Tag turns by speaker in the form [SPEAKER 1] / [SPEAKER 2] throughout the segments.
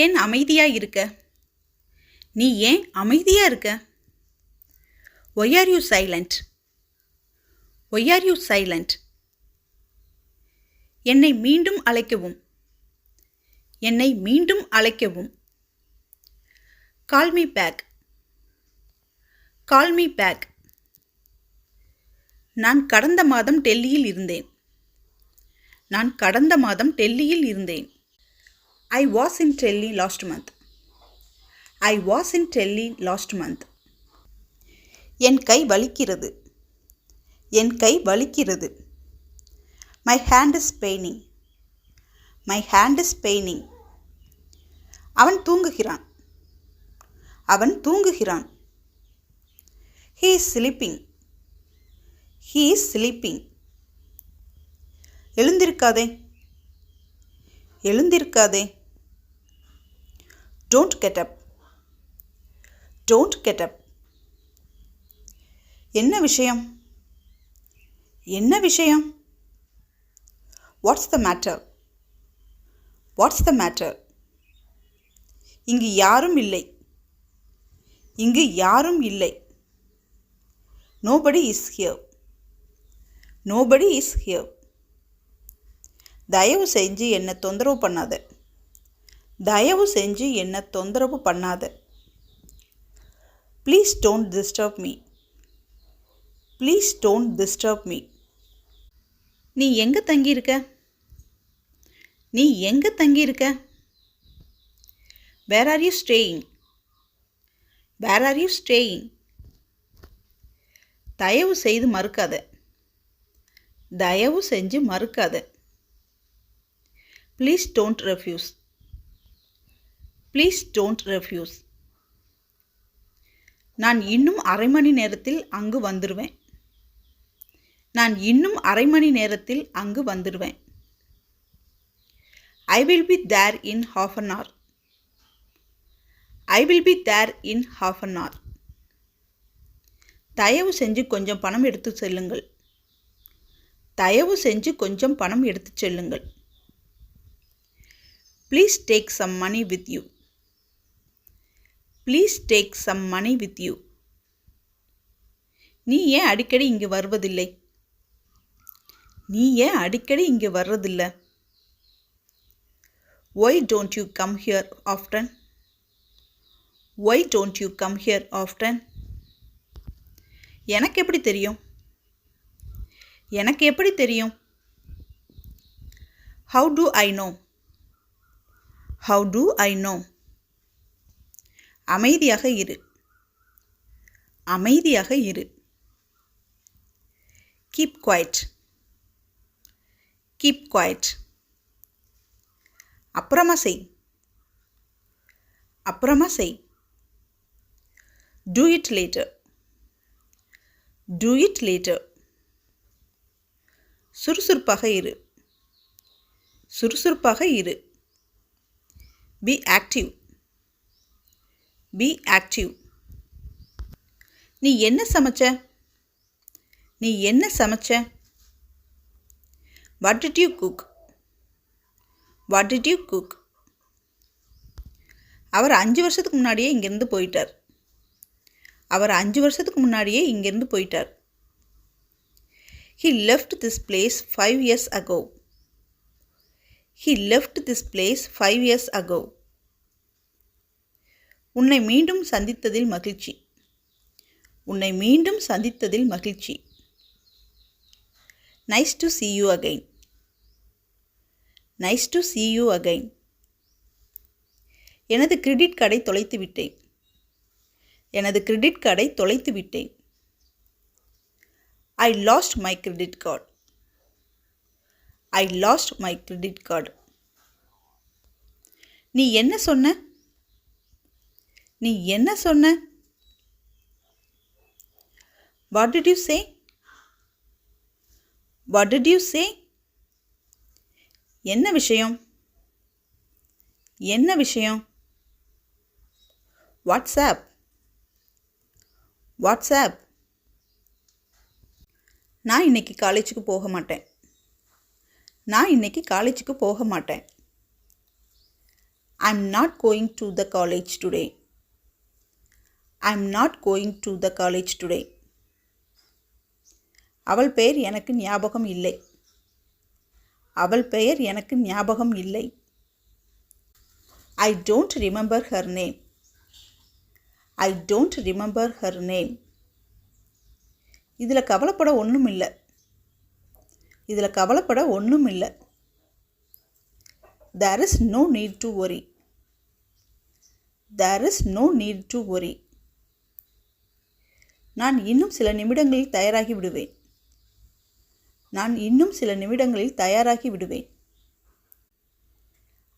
[SPEAKER 1] ஏன் அமைதியாக இருக்க? நீ ஏன் அமைதியாக இருக்க? Why are you silent? Why are you silent? என்னை மீண்டும் அழைக்கவும். என்னை மீண்டும் அழைக்கவும். Call me back. Call me back. நான் கடந்த மாதம் டெல்லியில் இருந்தேன். நான் கடந்த மாதம் டெல்லியில் இருந்தேன். I was in Delhi last month. I was in Delhi last month. என் கை வலிக்கிறது. என் கை வலிக்கிறது. My hand is paining. My hand is paining. அவன் தூங்குகிறான். அவன் தூங்குகிறான். He is sleeping. He is sleeping. எழுந்திருக்காதே. எழுந்திருக்காதே. Don't get up. Don't get up. என்ன விஷயம்? என்ன விஷயம்? What's the matter? What's the matter? இங்கு யாரும் இல்லை. இங்கு யாரும் இல்லை. Nobody is here. Nobody is here. தயவு செஞ்சு என்னை தொந்தரவு பண்ணாத. தயவு செஞ்சு என்னை தொந்தரவு பண்ணாத. Please don't disturb me. Please don't disturb me. நீ எங்கே தங்கியிருக்க? நீ எங்கே தங்கியிருக்க? Where are you staying? Where are you staying? தயவு செய்து மறுக்காத. தயவு செஞ்சு மறுக்காத. Please don't refuse. Please don't refuse. நான் இன்னும் அரை மணி நேரத்தில் அங்கு வந்துடுவேன். நான் இன்னும் அரை மணி நேரத்தில் அங்கு வந்துடுவேன். I will be there in half an hour. I will be there in half an hour. தயவு செஞ்சு கொஞ்சம் பணம் எடுத்து செல்லுங்கள். தயவு செஞ்சு கொஞ்சம் பணம் எடுத்து செல்லுங்கள். Please take some money with you. Please take some money with you. நீ ஏன் அடிக்கடி இங்கு வருவதில்லை? நீ ஏன் அடிக்கடி இங்கு வர்றதில்லை? Why don't you come here often? Why don't you come here often? எனக்கு எப்படி தெரியும்? எனக்கு எப்படி தெரியும்? How do I know? How do I know? அமைதியாக இரு. அமைதியாக இரு. Keep quiet. Keep quiet. அப்புறமா செய். அப்புறமா செய். Do it later. Do it later. சுறுசுறுப்பாக இரு. சுறுசுறுப்பாக இரு. Be active. Be active. நீ என்ன சமைச்ச? நீ என்ன சமைச்ச? What did you cook? What did you cook? அவர் 5 வருஷத்துக்கு முன்னாடியே இங்கிருந்து போயிட்டார். அவர் 5 வருஷத்துக்கு முன்னாடியே இங்கிருந்து போயிட்டார். He left this place 5 years ago. He left this place 5 years ago. உன்னை மீண்டும் சந்தித்ததில் மகிழ்ச்சி. உன்னை மீண்டும் சந்தித்ததில் மகிழ்ச்சி. Nice to see you again. Nice to see you again. எனது கிரெடிட் கார்டை தொலைத்து விட்டேன். எனது கிரெடிட் கார்டை தொலைத்து விட்டேன். I lost my credit card. I lost my credit card. நீ என்ன சொன்ன? நீ என்ன சொன்ன? What did you say? What did you say? என்ன விஷயம்? என்ன விஷயம்? What's up? What's up? நான் இன்னைக்கு காலேஜுக்கு போக மாட்டேன். நான் இன்னைக்கு காலேஜுக்கு போக மாட்டேன். I'm not going to the college today. I'm not going to the college today. அவள் பெயர் எனக்கு ஞாபகம் இல்லை. அவள் பெயர் எனக்கு ஞாபகம் இல்லை. I don't remember her name. I don't remember her name. இதில் கவலைப்பட ஒன்றும் இல்லை. இதில் கவலைப்பட ஒன்றும் இல்லை. There is no need to worry. There is no need to worry. நான் இன்னும் சில நிமிடங்களில் தயாராகி விடுவேன். நான் இன்னும் சில நிமிடங்களில் தயாராகி விடுவேன்.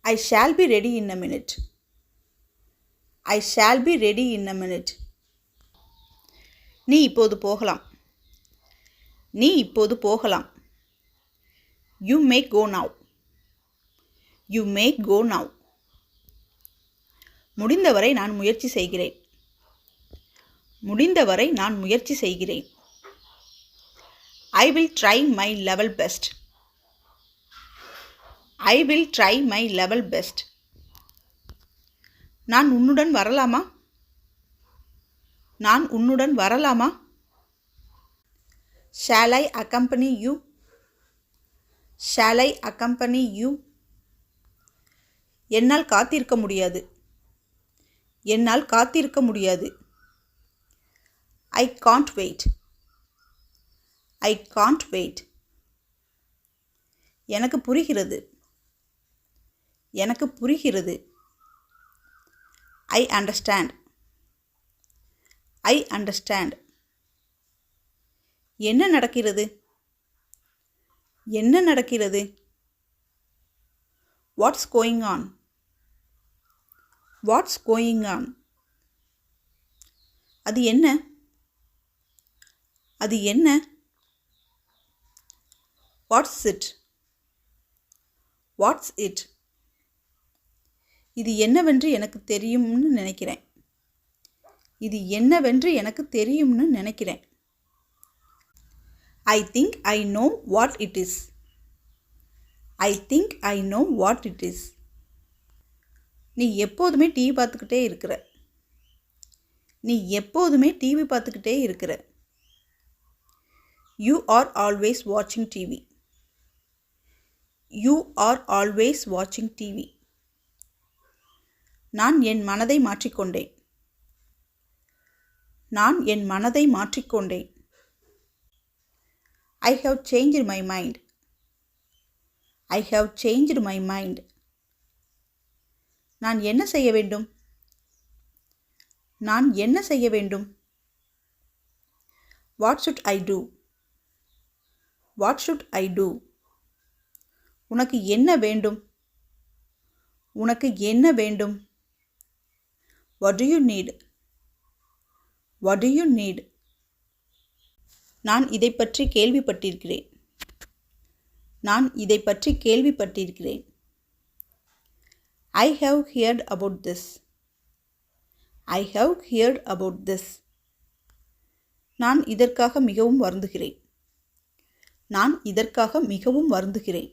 [SPEAKER 1] I shall be ready in a minute. I shall be ready in a minute. நீ இப்போது போகலாம். நீ இப்போது போகலாம். You may go now. You may go now. முடிந்தவரை நான் முயற்சி செய்கிறேன். முடிந்தவரை நான் முயற்சி செய்கிறேன். I will try my level best. I will try my level best. நான் உன்னுடன் வரலாமா? நான் உன்னுடன் வரலாமா? Shall I accompany you? Shall I accompany you? என்னால் காத்திருக்க முடியாது. என்னால் காத்திருக்க முடியாது. I can't wait. I can't wait. எனக்கு புரிகிறது. எனக்கு புரிகிறது. I understand. I understand. என்ன நடக்கிறது? என்ன நடக்கிறது? What's going on? What's going on? அது என்ன? அது என்ன? What's it? What's it? இது என்னவென்று எனக்கு தெரியும்னு நினைக்கிறேன். இது என்னவென்று எனக்கு தெரியும்னு நினைக்கிறேன். I think I know what it is. I think I know what it is. நீ எப்போதுமே டிவி பார்த்துக்கிட்டே இருக்கிற. நீ எப்போதுமே டிவி பார்த்துக்கிட்டே இருக்கிற. You are always watching TV. You are always watching TV. நான் என் மனதை மாற்றிக்கொண்டேன். நான் என் மனதை மாற்றிக்கொண்டேன். I have changed my mind. I have changed my mind. நான் என்ன செய்ய வேண்டும்? நான் என்ன செய்ய வேண்டும்? What should I do? What should I do? உனக்கு என்ன வேண்டும்? உனக்கு என்ன வேண்டும்? What do you need? What do you need? நான் இதை பற்றி கேள்விப்பட்டிருக்கிறேன். நான் இதை பற்றி கேள்விப்பட்டிருக்கிறேன். I have heard about this. I have heard about this. நான் இதற்காக மிகவும் வருந்துகிறேன். நான் இதற்காக மிகவும் வருந்துகிறேன்.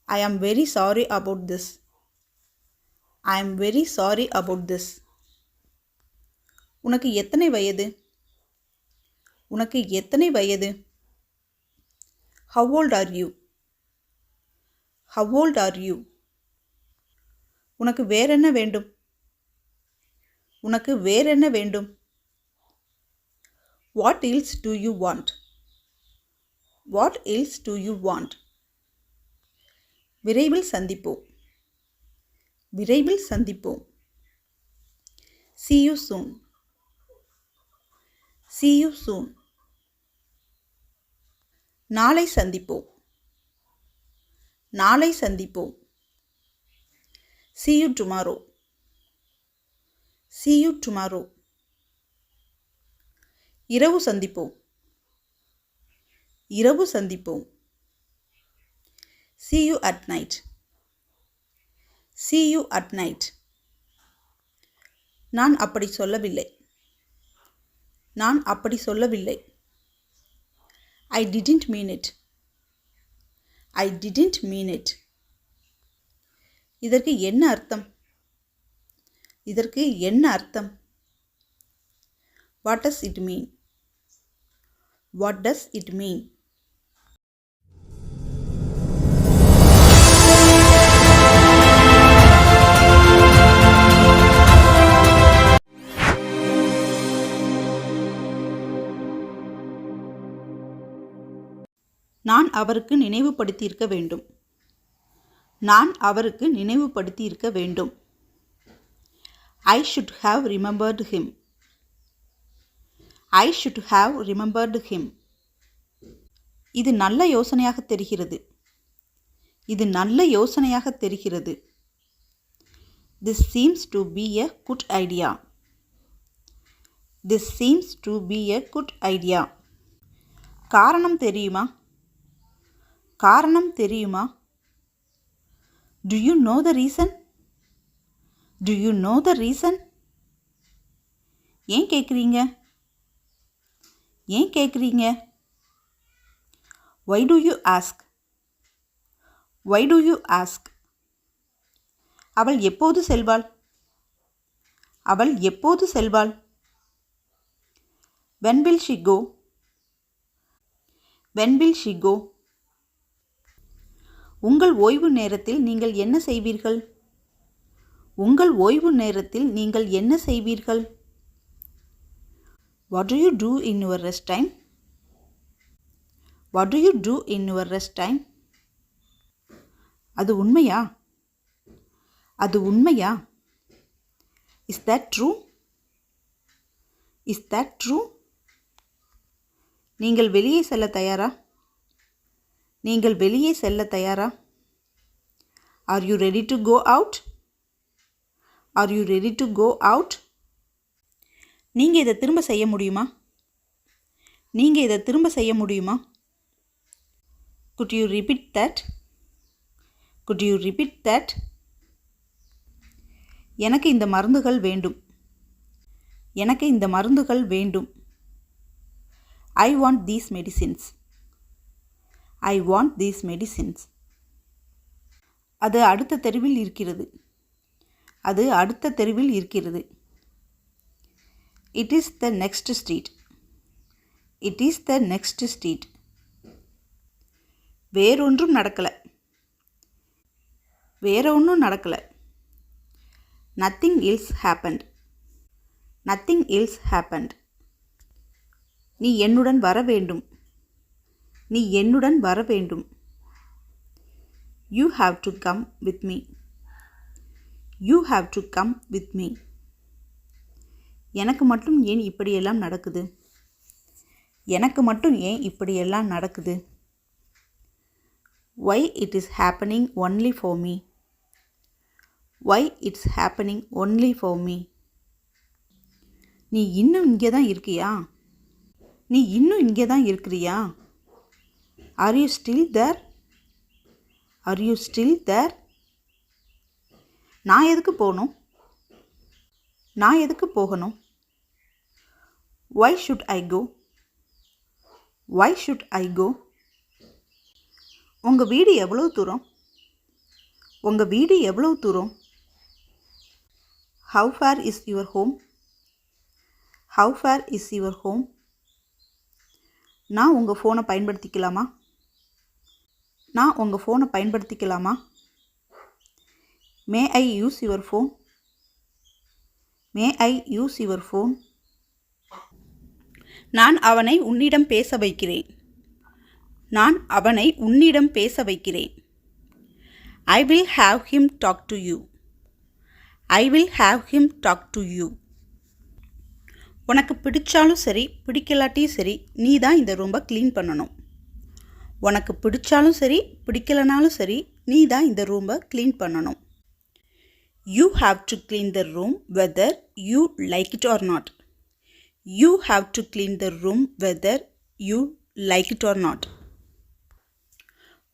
[SPEAKER 1] I am very sorry about this. I am very sorry about this. உனக்கு எத்தனை வயது? உனக்கு எத்தனை வயது? How old are you? How old are you? உனக்கு வேறென்ன வேண்டும்? உனக்கு வேறென்ன வேண்டும்? What else do you want? What else do you want? விரைவில் சந்திப்போம். விரைவில் சந்திப்போம். See you soon. See you soon. நாளை சந்திப்போம். நாளை சந்திப்போம். See you tomorrow. See you tomorrow. இரவு சந்திப்போம். இரவு சந்திப்போம். See you at night. See you at night. நான் அப்படி சொல்லவில்லை. நான் அப்படி சொல்லவில்லை. I didn't mean it. I didn't mean it. இதற்கு என்ன அர்த்தம்? இதற்கு என்ன அர்த்தம்? What does it mean? What does it mean? நான் அவருக்கு நினைவுபடுத்தியிருக்க வேண்டும். நான் அவருக்கு நினைவுபடுத்தியிருக்க வேண்டும். I should have remembered him. I should have remembered him. இது நல்ல யோசனையாக தெரிகிறது. இது நல்ல யோசனையாக தெரிகிறது. This seems to be a good idea. This seems to be a good idea. காரணம் தெரியுமா? காரணம் தெரியுமா? Do you know the reason? Do you know the reason? ஏன் கேட்குறீங்க? ஏன் கேட்குறீங்க? Why do you ask? Why do you ask? அவள் எப்போது செல்வாள்? அவள் எப்போது செல்வாள்? When will she go? When will she go? உங்கள் ஓய்வு நேரத்தில் நீங்கள் என்ன செய்வீர்கள்? உங்கள் ஓய்வு நேரத்தில் நீங்கள் என்ன செய்வீர்கள்? What do you do in your rest time? What do you do in your rest time? அது உண்மையா? அது உண்மையா? Is that true? Is that true? நீங்கள் வெளியே செல்ல தயாரா? நீங்கள் வெளியே செல்ல தயாரா? Are you ready to go out? Are you ready to go out? நீங்க இதை திரும்ப செய்ய முடியுமா? நீங்க இதை திரும்ப செய்ய முடியுமா? Could you repeat that? Could you repeat that? எனக்கு இந்த மருந்துகள் வேண்டும். எனக்கு இந்த மருந்துகள் வேண்டும். I want these medicines. I want these medicines. அது அடுத்த தெருவில் இருக்கிறது. அது அடுத்த தெருவில் இருக்கிறது. It is the next street. It is the next street. வேறொன்றும் நடக்கல. வேற ஒன்றும் நடக்கல. Nothing else happened. Nothing else happened. நீ என்னுடன் வர வேண்டும். நீ என்னுடன் வர வேண்டும். You have to come with me. You have to come with me. எனக்கு மட்டும் ஏன் இப்படியெல்லாம் நடக்குது? எனக்கு மட்டும் ஏன் இப்படியெல்லாம் நடக்குது? Why it is happening only for me? Why it's happening only for me? நீ இன்னும் இங்கே தான் இருக்கியா? நீ இன்னும் இங்கே தான் இருக்கிறியா? Are you still there? Are you still there? நான் எதுக்கு போகணும்? நான் எதுக்கு போகணும்? Why should I go? Why should I go? உங்கள் வீடு எவ்வளவு தூரம்? உங்கள் வீடு எவ்வளவு தூரம்? How far is your home? How far is your home? நான் உங்கள் ஃபோனை பயன்படுத்திக்கலாமா? நான் உங்கள் ஃபோனை பயன்படுத்திக்கலாமா? May I use your phone? May I use your phone? நான் அவனை உன்னிடம் பேச வைக்கிறேன். நான் அவனை உன்னிடம் பேச வைக்கிறேன். I will have him talk to you. I will have him talk to you. உனக்கு பிடிச்சாலும் சரி பிடிக்கலாட்டியும் சரி நீ தான் இந்த ரூமை க்ளீன் பண்ணணும். உனக்கு பிடிச்சாலும் சரி பிடிக்கலனாலும் சரி நீ தான் இந்த ரூமை க்ளீன் பண்ணணும். You have to clean the room whether you like it or not. You have to clean the room whether you like it or not.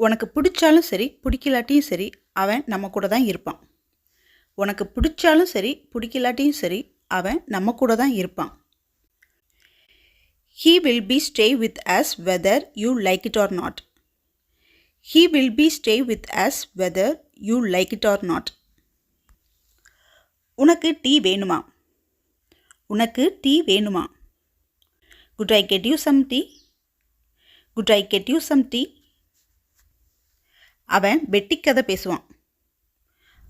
[SPEAKER 1] உனக்கு பிடிச்சாலும் சரி பிடிக்கலாட்டியும் சரி அவன் நம்ம கூட தான் இருப்பான். உனக்கு பிடிச்சாலும் சரி பிடிக்கலாட்டியும் சரி அவன் நம்ம கூட தான் இருப்பான். He will be stay with us whether you like it or not. He will be stay with us whether you like it or not. உனக்கு டீ வேணுமா? உனக்கு டீ வேணுமா? Could I get you some tea? Could I get you some tea? அவன் வெட்டிக்கதை பேசுவான்.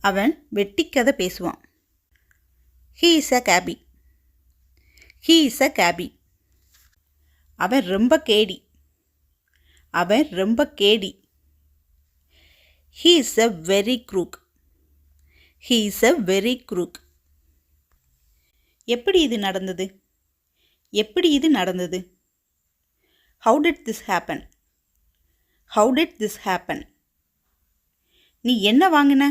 [SPEAKER 1] அவன் வெட்டிக்கதை பேசுவான். He is a cabbie. He is a cabbie. அவன் ரொம்ப கேடி. அவன் ரொம்ப கேடி. He is a very crook. He is a very crook. எப்படி இது நடந்தது? எப்படி இது நடந்தது? How did this happen? How did this happen? நீ என்ன வாங்கின?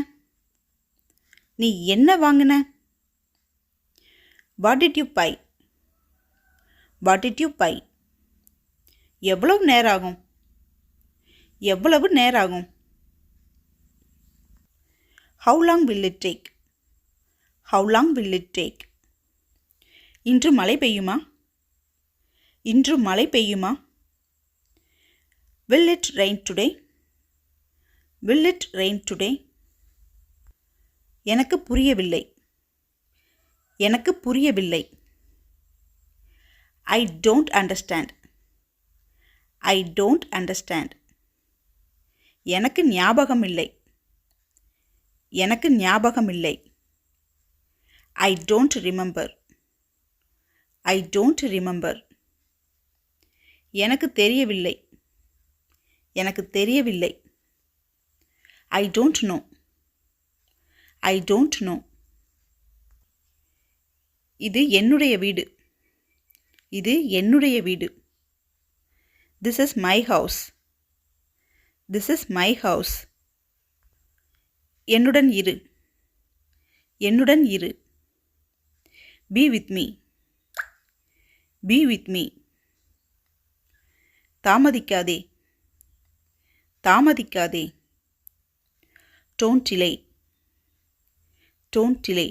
[SPEAKER 1] நீ என்ன வாங்கின? What did you buy? What did you buy? எவ்வளவு நேரம் ஆகும்? எவ்வளவு நேரம் ஆகும்? How long will it take? How long will it take? இன்று மழை பெய்யுமா? இன்று மழை பெய்யுமா? Will it rain today? Will it rain today? எனக்கு புரியவில்லை. எனக்கு புரியவில்லை. I don't understand. I don't understand. எனக்கு ஞாபகம் இல்லை. எனக்கு ஞாபகம் இல்லை. I don't remember. I don't remember. எனக்கு தெரியவில்லை. எனக்கு தெரியவில்லை. I don't know. I don't know. இது என்னுடைய வீடு. இது என்னுடைய வீடு. This is my house. This is my house. என்னுடன் இரு. என்னுடன் இரு. Be with me. Be with me. தாமதிக்காதே. தாமதிக்காதே. Don't delay. Don't delay.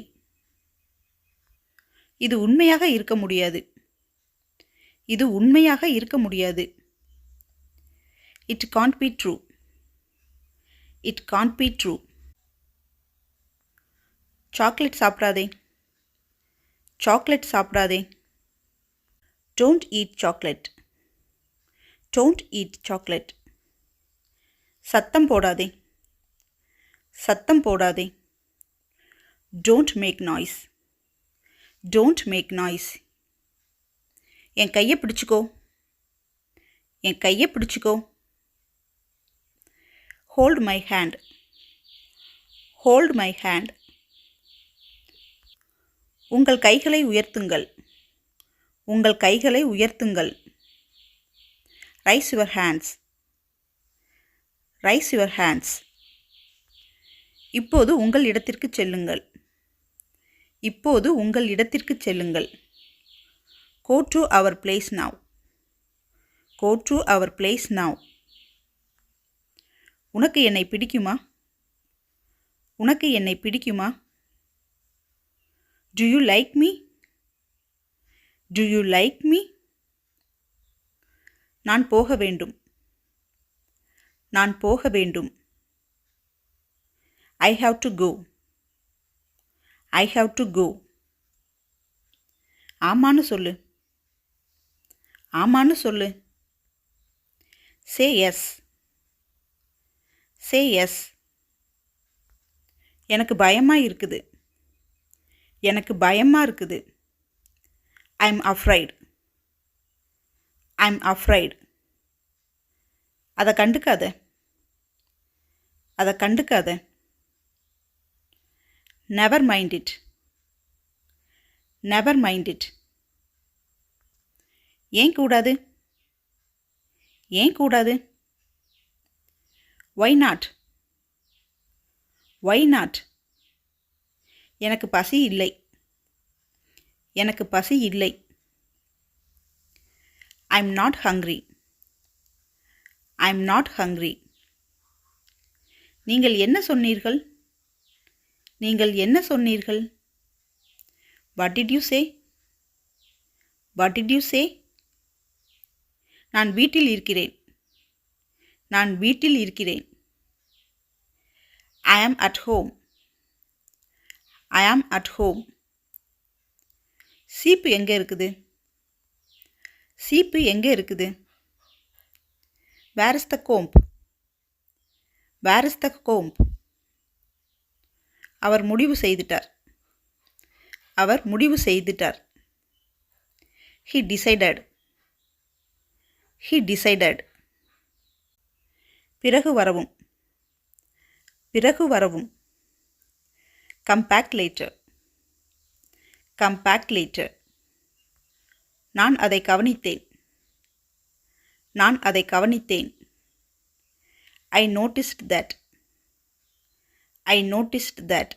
[SPEAKER 1] இது உண்மையாக இருக்க முடியாது. இது உண்மையாக இருக்க முடியாது. It can't be true. It can't be true. Chocolate சாப்பிடாதே. சாக்லேட் சாப்பிடாதே. Don't eat chocolate. Don't eat chocolate. சத்தம் போடாதே. சத்தம் போடாதே. Don't make noise. Don't make noise. என் கையை பிடிச்சுக்கோ. என் கையை பிடிச்சுக்கோ. Hold my hand. Hold my hand. உங்கள் கைகளை உயர்த்துங்கள். உங்கள் கைகளை உயர்த்துங்கள். Raise your hands. Raise your hands. இப்போது உங்கள் இடத்திற்கு செல்லுங்கள். இப்போது உங்கள் இடத்திற்கு செல்லுங்கள். Go to our place now. Go to our place now. உனக்கு என்னை பிடிக்குமா? உனக்கு என்னை பிடிக்குமா? Do you like me? Do you like me? நான் போக வேண்டும். நான் போக வேண்டும். I have to go. I have to go. ஆமான்னு சொல்லு. ஆமான்னு சொல்லு. Say yes. Say yes. எனக்கு பயமா இருக்குது. எனக்கு பயமா இருக்குது. I'm afraid. I'm afraid. அதை கண்டுக்காத. அதை கண்டுக்காத. Never mind it. Never mind it. ஏன் கூடாது? ஏன் கூடாது? Why not? Why not? எனக்கு பசி இல்லை. எனக்கு பசி இல்லை. I'm not hungry. I'm not hungry. நீங்கள் என்ன சொன்னீர்கள்? நீங்கள் என்ன சொன்னீர்கள்? What did you say? What did you say? நான் வீட்டில் இருக்கிறேன். நான் வீட்டில் இருக்கிறேன். I am at home. I am at home. சீப்பு எங்கே இருக்குது? சீப்பு எங்கே இருக்குது? Where is the comb? Where is the comb? அவர் முடிவு செய்துட்டார். அவர் முடிவு செய்துட்டார். He decided. He decided. பிறகு வரவும். பிறகு வரவும். Come back later. Come back later. நான் அதை கவனித்தேன். நான் அதை கவனித்தேன். I noticed that. I noticed that.